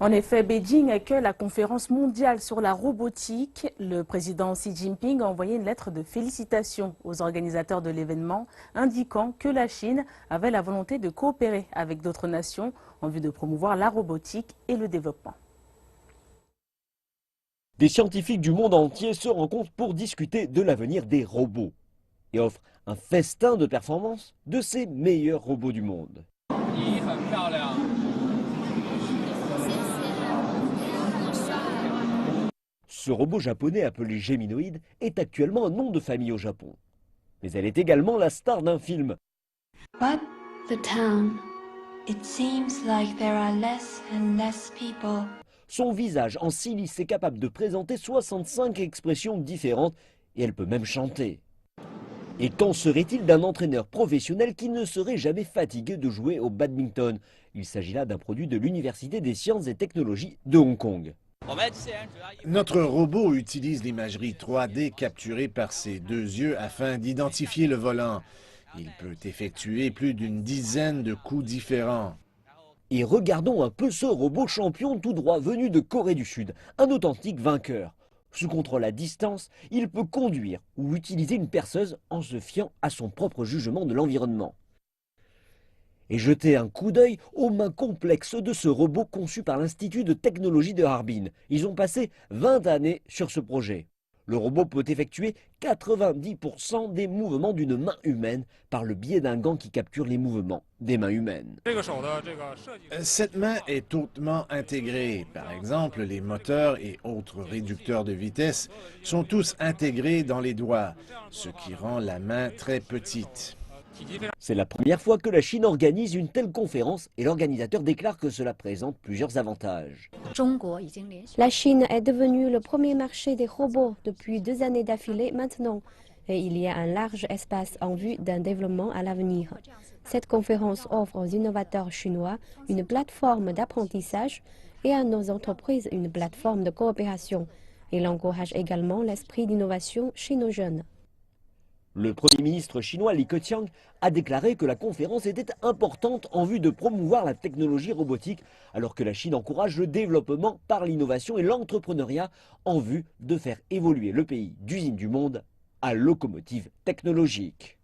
En effet, Beijing accueille la conférence mondiale sur la robotique. Le président Xi Jinping a envoyé une lettre de félicitations aux organisateurs de l'événement, indiquant que la Chine avait la volonté de coopérer avec d'autres nations en vue de promouvoir la robotique et le développement. Des scientifiques du monde entier se rencontrent pour discuter de l'avenir des robots et offrent un festin de performance de ces meilleurs robots du monde. Ce robot japonais appelé Geminoid est actuellement un nom de famille au Japon. Mais elle est également la star d'un film. But the town, it seems like there are less and less people. Son visage en silice est capable de présenter 65 expressions différentes et elle peut même chanter. Et qu'en serait-il d'un entraîneur professionnel qui ne serait jamais fatigué de jouer au badminton? Il s'agit là d'un produit de l'Université des sciences et technologies de Hong Kong. Notre robot utilise l'imagerie 3D capturée par ses deux yeux afin d'identifier le volant. Il peut effectuer plus d'une dizaine de coups différents. Et regardons un peu ce robot champion tout droit venu de Corée du Sud, un authentique vainqueur. Sous contrôle à distance, il peut conduire ou utiliser une perceuse en se fiant à son propre jugement de l'environnement. Et jeter un coup d'œil aux mains complexes de ce robot conçu par l'Institut de technologie de Harbin. Ils ont passé 20 années sur ce projet. Le robot peut effectuer 90% des mouvements d'une main humaine par le biais d'un gant qui capture les mouvements des mains humaines. Cette main est hautement intégrée. Par exemple, les moteurs et autres réducteurs de vitesse sont tous intégrés dans les doigts, ce qui rend la main très petite. C'est la première fois que la Chine organise une telle conférence et l'organisateur déclare que cela présente plusieurs avantages. La Chine est devenue le premier marché des robots depuis 2 années d'affilée maintenant et il y a un large espace en vue d'un développement à l'avenir. Cette conférence offre aux innovateurs chinois une plateforme d'apprentissage et à nos entreprises une plateforme de coopération. Il encourage également l'esprit d'innovation chez nos jeunes. Le Premier ministre chinois Li Keqiang a déclaré que la conférence était importante en vue de promouvoir la technologie robotique, alors que la Chine encourage le développement par l'innovation et l'entrepreneuriat en vue de faire évoluer le pays d'usine du monde à locomotive technologique.